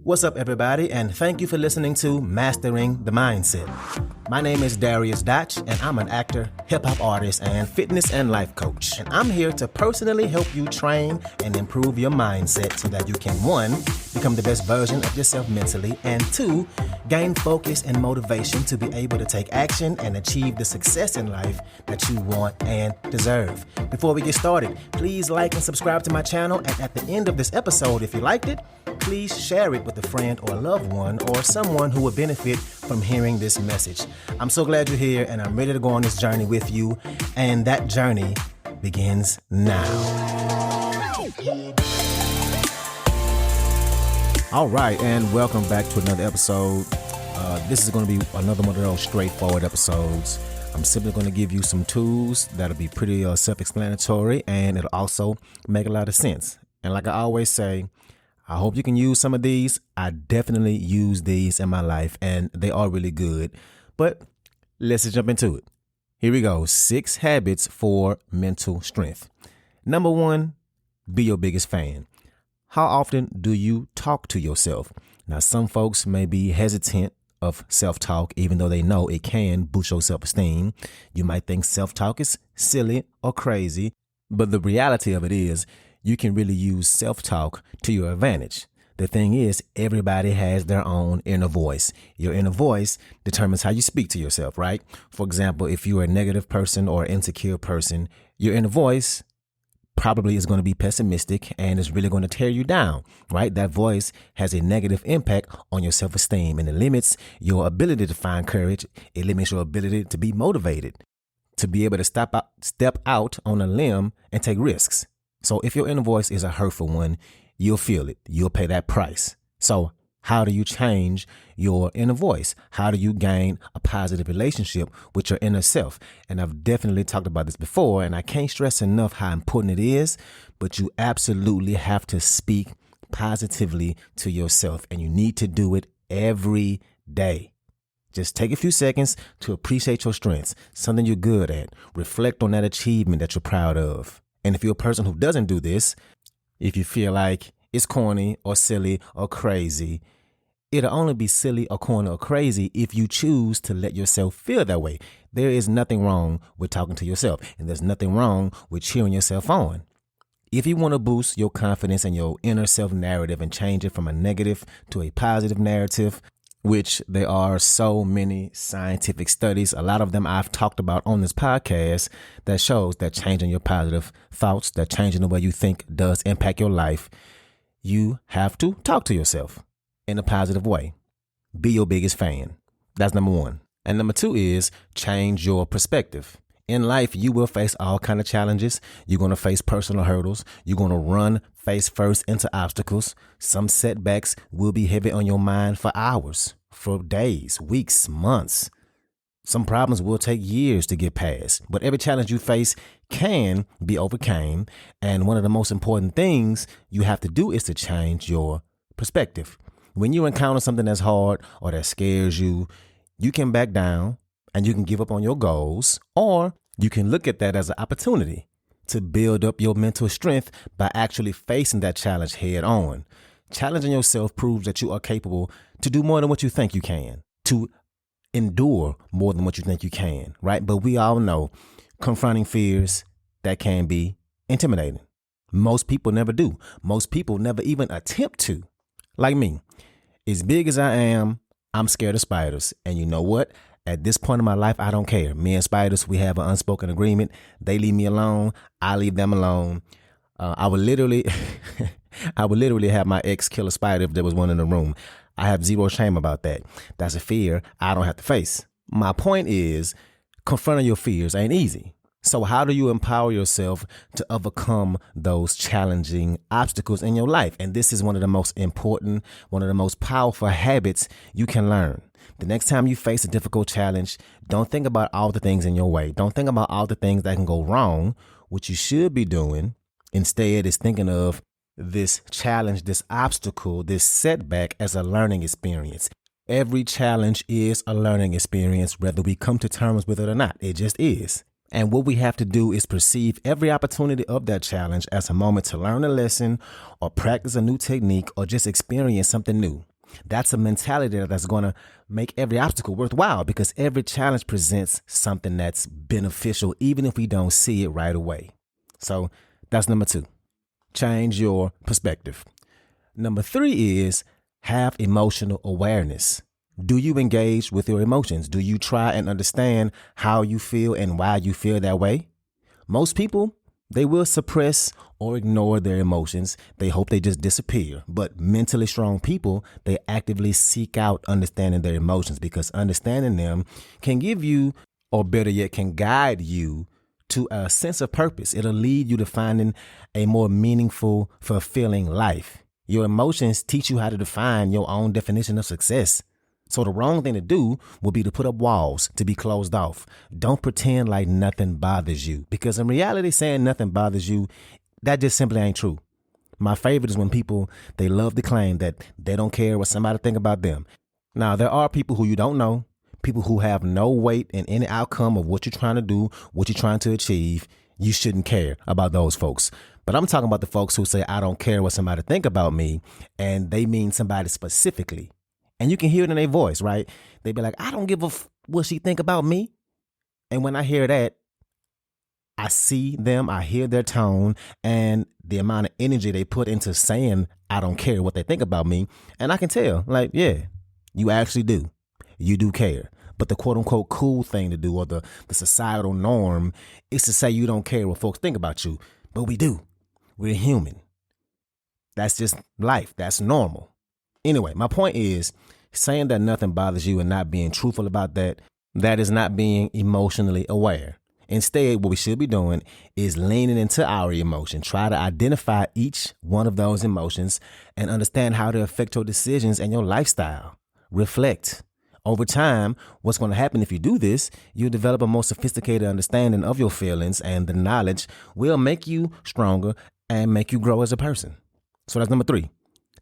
What's up, everybody, and thank you for listening to Mastering the Mindset. My name is Dariusdotch, and I'm an actor, hip-hop artist, and fitness and life coach. And I'm here to personally help you train and improve your mindset so that you can, 1, become the best version of yourself mentally, and 2, gain focus and motivation to be able to take action and achieve the success in life that you want and deserve. Before we get started, please like and subscribe to my channel, and at the end of this episode, if you liked it, please share it with a friend or a loved one or someone who would benefit from hearing this message. I'm so glad you're here, and I'm ready to go on this journey with you, and that journey begins now. All right, and welcome back to another episode. This is going to be another one of those straightforward episodes. I'm simply going to give you some tools that'll be pretty self-explanatory, and it'll also make a lot of sense. And like I always say, I hope you can use some of these. I definitely use these in my life, and they are really good. But let's just jump into it. Here we go. 6 habits for mental strength. Number 1, be your biggest fan. How often do you talk to yourself? Now, some folks may be hesitant of self-talk, even though they know it can boost your self-esteem. You might think self-talk is silly or crazy, but the reality of it is, you can really use self-talk to your advantage. The thing is, everybody has their own inner voice. Your inner voice determines how you speak to yourself, right? For example, if you're a negative person or insecure person, your inner voice probably is going to be pessimistic and is really going to tear you down, right? That voice has a negative impact on your self-esteem, and it limits your ability to find courage. It limits your ability to be motivated, to be able to step out on a limb and take risks. So if your inner voice is a hurtful one, you'll feel it. You'll pay that price. So how do you change your inner voice? How do you gain a positive relationship with your inner self? And I've definitely talked about this before, and I can't stress enough how important it is, but you absolutely have to speak positively to yourself, and you need to do it every day. Just take a few seconds to appreciate your strengths, something you're good at. Reflect on that achievement that you're proud of. And if you're a person who doesn't do this, if you feel like it's corny or silly or crazy, it'll only be silly or corny or crazy if you choose to let yourself feel that way. There is nothing wrong with talking to yourself, and there's nothing wrong with cheering yourself on. If you want to boost your confidence and your inner self narrative and change it from a negative to a positive narrative, which there are so many scientific studies, a lot of them I've talked about on this podcast, that shows that changing your positive thoughts, that changing the way you think does impact your life. You have to talk to yourself in a positive way. Be your biggest fan. That's number 1. And number 2 is change your perspective. In life, you will face all kinds of challenges. You're going to face personal hurdles. You're going to run face first into obstacles. Some setbacks will be heavy on your mind for hours, for days, weeks, months. Some problems will take years to get past, but every challenge you face can be overcome. And one of the most important things you have to do is to change your perspective. When you encounter something that's hard or that scares you, you can back down and you can give up on your goals, or you can look at that as an opportunity to build up your mental strength by actually facing that challenge head on. Challenging yourself proves that you are capable to do more than what you think you can, to endure more than what you think you can, right? But we all know confronting fears, that can be intimidating. Most people never do. Most people never even attempt to. Like me, as big as I am, I'm scared of spiders. And you know what? At this point in my life, I don't care. Me and spiders, we have an unspoken agreement. They leave me alone. I leave them alone. I would literally have my ex kill a spider if there was one in the room. I have zero shame about that. That's a fear I don't have to face. My point is, confronting your fears ain't easy. So how do you empower yourself to overcome those challenging obstacles in your life? And this is one of the most important, one of the most powerful habits you can learn. The next time you face a difficult challenge, don't think about all the things in your way. Don't think about all the things that can go wrong. What you should be doing instead is thinking of this challenge, this obstacle, this setback as a learning experience. Every challenge is a learning experience, whether we come to terms with it or not. It just is. And what we have to do is perceive every opportunity of that challenge as a moment to learn a lesson or practice a new technique or just experience something new. That's a mentality that's going to make every obstacle worthwhile because every challenge presents something that's beneficial, even if we don't see it right away. So that's number 2. Change your perspective. Number 3 is have emotional awareness. Do you engage with your emotions? Do you try and understand how you feel and why you feel that way? Most people, they will suppress or ignore their emotions. They hope they just disappear. But mentally strong people, they actively seek out understanding their emotions because understanding them can give you, or better yet, can guide you to a sense of purpose. It'll lead you to finding a more meaningful, fulfilling life. Your emotions teach you how to define your own definition of success. So the wrong thing to do will be to put up walls, to be closed off. Don't pretend like nothing bothers you, because in reality, saying nothing bothers you, that just simply ain't true. My favorite is when people, they love to claim that they don't care what somebody think about them. Now, there are people who you don't know, people who have no weight in any outcome of what you're trying to do, what you're trying to achieve. You shouldn't care about those folks. But I'm talking about the folks who say, I don't care what somebody think about me, and they mean somebody specifically. And you can hear it in their voice, right? They be like, I don't give a what she think about me. And when I hear that, I see them, I hear their tone and the amount of energy they put into saying, I don't care what they think about me. And I can tell, like, yeah, you actually do. You do care. But the quote unquote cool thing to do, or the societal norm, is to say you don't care what folks think about you. But we do. We're human. That's just life. That's normal. Anyway, my point is saying that nothing bothers you and not being truthful about that, that is not being emotionally aware. Instead, what we should be doing is leaning into our emotion. Try to identify each one of those emotions and understand how they affect your decisions and your lifestyle. Reflect. Over time, what's going to happen if you do this, you'll develop a more sophisticated understanding of your feelings, and the knowledge will make you stronger and make you grow as a person. So that's number 3.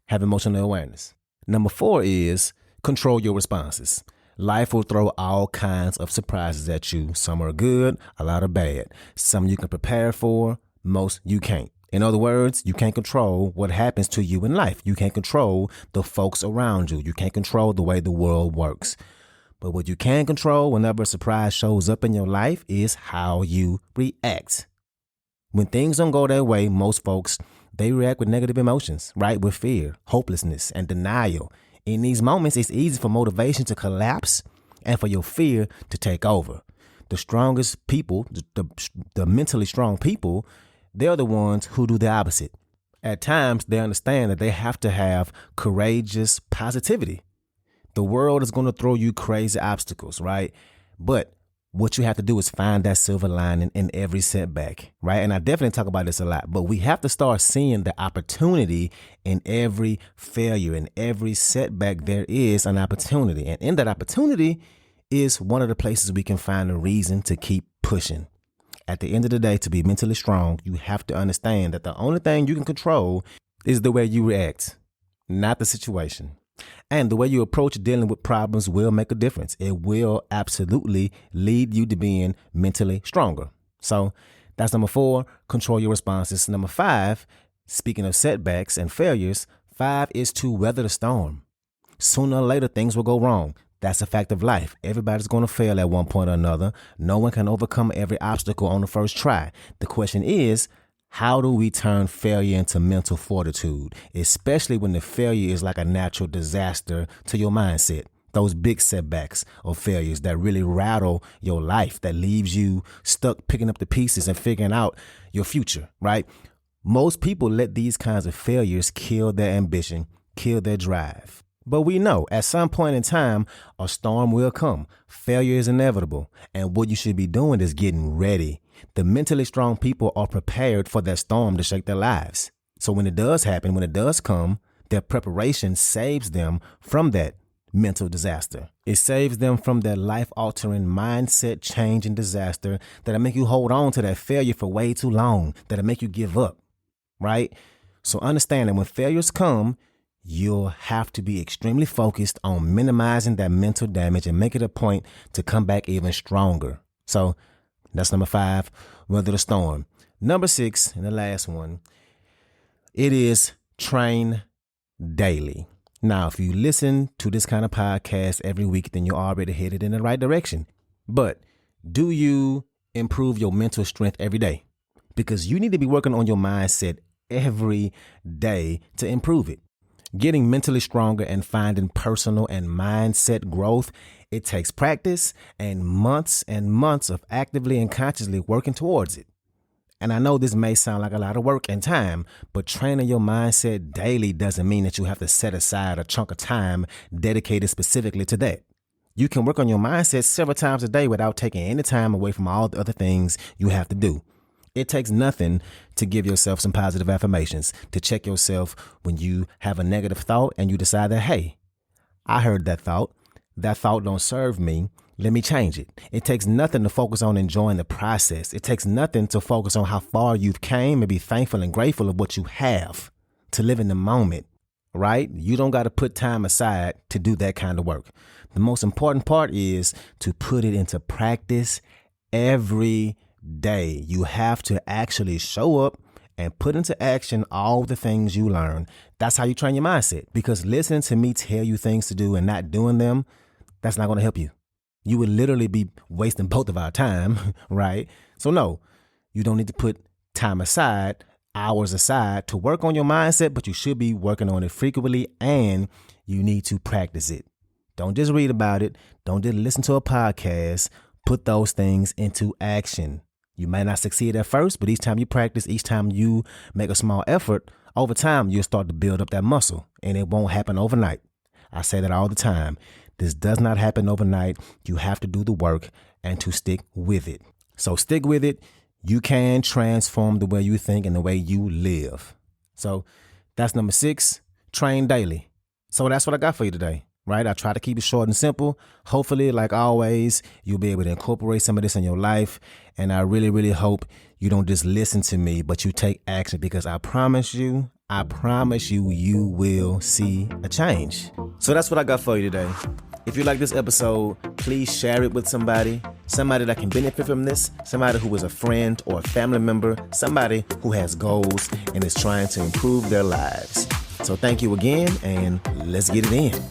Have emotional awareness. Number 4 is control your responses. Life will throw all kinds of surprises at you. Some are good, a lot are bad. Some you can prepare for, most you can't. In other words, you can't control what happens to you in life. You can't control the folks around you. You can't control the way the world works. But what you can control whenever a surprise shows up in your life is how you react. When things don't go their way, most folks, they react with negative emotions, right? With fear, hopelessness, and denial. In these moments, it's easy for motivation to collapse and for your fear to take over. The strongest people, the mentally strong people, they're the ones who do the opposite. At times, they understand that they have to have courageous positivity. The world is going to throw you crazy obstacles, right? But what you have to do is find that silver lining in every setback, right? And I definitely talk about this a lot, but we have to start seeing the opportunity in every failure, in every setback. There is an opportunity. And in that opportunity is one of the places we can find a reason to keep pushing. At the end of the day, to be mentally strong, you have to understand that the only thing you can control is the way you react, not the situation. And the way you approach dealing with problems will make a difference. It will absolutely lead you to being mentally stronger. So that's number 4, control your responses. Number 5, speaking of setbacks and failures, 5 is to weather the storm. Sooner or later, things will go wrong. That's a fact of life. Everybody's going to fail at one point or another. No one can overcome every obstacle on the first try. The question is, how do we turn failure into mental fortitude, especially when the failure is like a natural disaster to your mindset? Those big setbacks or failures that really rattle your life, that leaves you stuck picking up the pieces and figuring out your future, right? Most people let these kinds of failures kill their ambition, kill their drive. But we know at some point in time, a storm will come. Failure is inevitable. And what you should be doing is getting ready. The mentally strong people are prepared for that storm to shake their lives. So when it does happen, when it does come, their preparation saves them from that mental disaster. It saves them from that life-altering mindset change and disaster that'll make you hold on to that failure for way too long, that'll make you give up, right? So understand that when failures come, you'll have to be extremely focused on minimizing that mental damage and make it a point to come back even stronger. So that's number 5, weather the storm. Number 6, and the last one, it is train daily. Now, if you listen to this kind of podcast every week, then you're already headed in the right direction. But do you improve your mental strength every day? Because you need to be working on your mindset every day to improve it. Getting mentally stronger and finding personal and mindset growth, it takes practice and months of actively and consciously working towards it. And I know this may sound like a lot of work and time, but training your mindset daily doesn't mean that you have to set aside a chunk of time dedicated specifically to that. You can work on your mindset several times a day without taking any time away from all the other things you have to do. It takes nothing to give yourself some positive affirmations, to check yourself when you have a negative thought and you decide that, hey, I heard that thought don't serve me. Let me change it. It takes nothing to focus on enjoying the process. It takes nothing to focus on how far you've came and be thankful and grateful of what you have, to live in the moment, right? You don't got to put time aside to do that kind of work. The most important part is to put it into practice every day. You have to actually show up and put into action all the things you learn. That's how you train your mindset, because listening to me tell you things to do and not doing them, that's not going to help you. You would literally be wasting both of our time, right? So no, you don't need to put time aside, hours aside to work on your mindset, but you should be working on it frequently and you need to practice it. Don't just read about it. Don't just listen to a podcast. Put those things into action. You may not succeed at first, but each time you practice, each time you make a small effort, over time, you'll start to build up that muscle, and it won't happen overnight. I say that all the time. This does not happen overnight. You have to do the work and to stick with it. So stick with it. You can transform the way you think and the way you live. So that's number 6, train daily. So that's what I got for you today. Right? I try to keep it short and simple. Hopefully, like always, you'll be able to incorporate some of this in your life. And I really, really hope you don't just listen to me, but you take action, because I promise you, you will see a change. So that's what I got for you today. If you like this episode, please share it with somebody that can benefit from this, somebody who is a friend or a family member, somebody who has goals and is trying to improve their lives. So thank you again, and let's get it in.